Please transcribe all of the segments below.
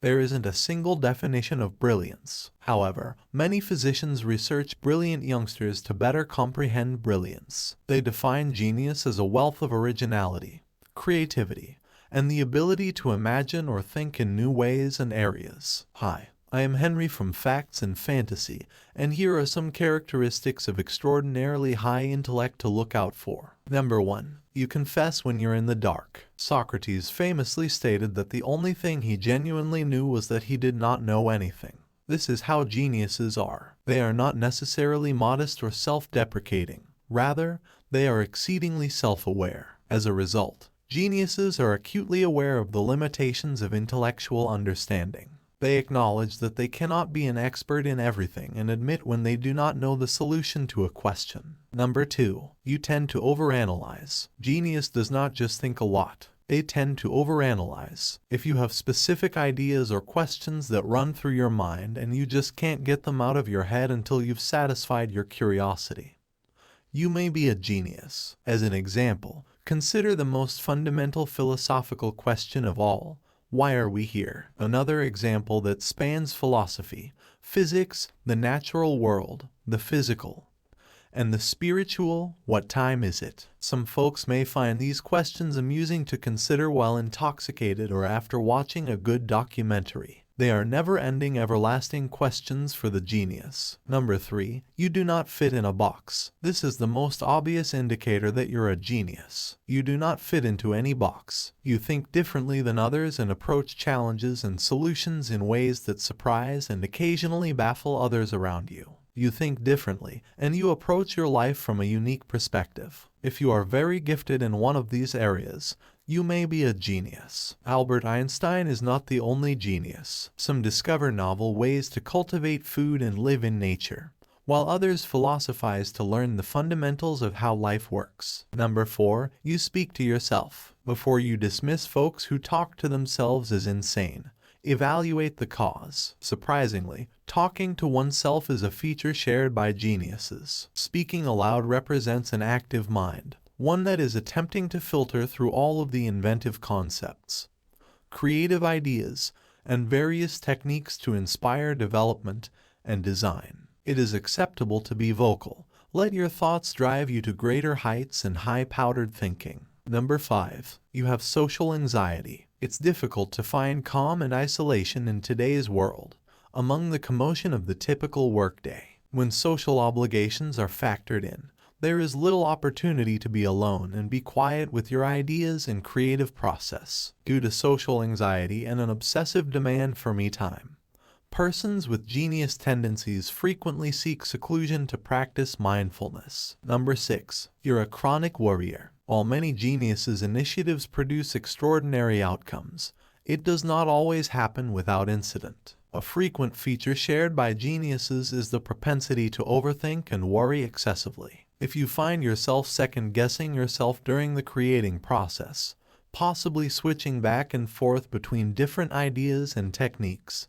There isn't a single definition of brilliance. However, many physicians research brilliant youngsters to better comprehend brilliance. They define genius as a wealth of originality, creativity, and the ability to imagine or think in new ways and areas. Hi, I am Henry from Facts and Fantasy, and here are some characteristics of extraordinarily high intellect to look out for. Number 1. You confess when you're in the dark. Socrates famously stated that the only thing he genuinely knew was that he did not know anything. This is how geniuses are. They are not necessarily modest or self-deprecating. Rather, they are exceedingly self-aware. As a result, geniuses are acutely aware of the limitations of intellectual understanding. They acknowledge that they cannot be an expert in everything and admit when they do not know the solution to a question. Number 2. You tend to overanalyze. Genius does not just think a lot. They tend to overanalyze. If you have specific ideas or questions that run through your mind and you just can't get them out of your head until you've satisfied your curiosity, you may be a genius. As an example, consider the most fundamental philosophical question of all. Why are we here? Another example that spans philosophy, physics, the natural world, the physical, and the spiritual. What time is it? Some folks may find these questions amusing to consider while intoxicated or after watching a good documentary. They are never-ending, everlasting questions for the genius. Number 3. You do not fit in a box. This is the most obvious indicator that you're a genius. You do not fit into any box. You think differently than others and approach challenges and solutions in ways that surprise and occasionally baffle others around you. You think differently, and you approach your life from a unique perspective. If you are very gifted in one of these areas, you may be a genius. Albert Einstein is not the only genius. Some discover novel ways to cultivate food and live in nature, while others philosophize to learn the fundamentals of how life works. Number 4. You speak to yourself. Before you dismiss folks who talk to themselves as insane, evaluate the cause. Surprisingly, talking to oneself is a feature shared by geniuses. Speaking aloud represents an active mind, one that is attempting to filter through all of the inventive concepts, creative ideas, and various techniques to inspire development and design. It is acceptable to be vocal. Let your thoughts drive you to greater heights and high-powered thinking. Number 5. You have social anxiety. It's difficult to find calm and isolation in today's world, among the commotion of the typical workday. When social obligations are factored in, there is little opportunity to be alone and be quiet with your ideas and creative process. Due to social anxiety and an obsessive demand for me time, persons with genius tendencies frequently seek seclusion to practice mindfulness. Number 6. You're a chronic worrier. While many geniuses' initiatives produce extraordinary outcomes, it does not always happen without incident. A frequent feature shared by geniuses is the propensity to overthink and worry excessively. If you find yourself second-guessing yourself during the creating process, possibly switching back and forth between different ideas and techniques,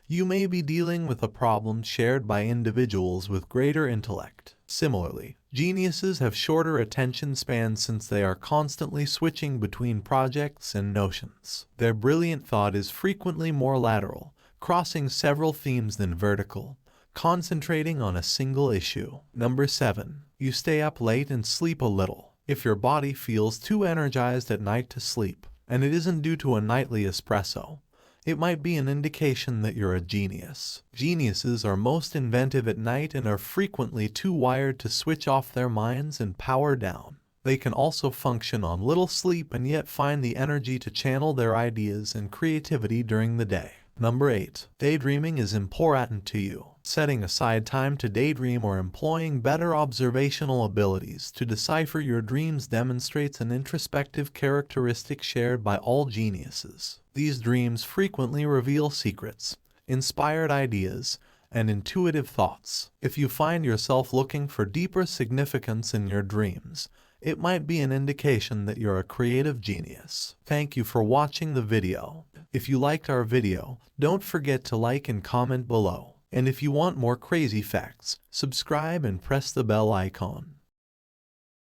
you may be dealing with a problem shared by individuals with greater intellect. Similarly, geniuses have shorter attention spans since they are constantly switching between projects and notions. Their brilliant thought is frequently more lateral, crossing several themes than vertical, concentrating on a single issue. Number 7. You stay up late and sleep a little. If your body feels too energized at night to sleep, and it isn't due to a nightly espresso, it might be an indication that you're a genius. Geniuses are most inventive at night and are frequently too wired to switch off their minds and power down. They can also function on little sleep and yet find the energy to channel their ideas and creativity during the day. Number 8. Daydreaming is important to you. Setting aside time to daydream or employing better observational abilities to decipher your dreams demonstrates an introspective characteristic shared by all geniuses. These dreams frequently reveal secrets, inspired ideas, and intuitive thoughts. If you find yourself looking for deeper significance in your dreams, it might be an indication that you're a creative genius. Thank you for watching the video. If you liked our video, don't forget to like and comment below. And if you want more crazy facts, subscribe and press the bell icon.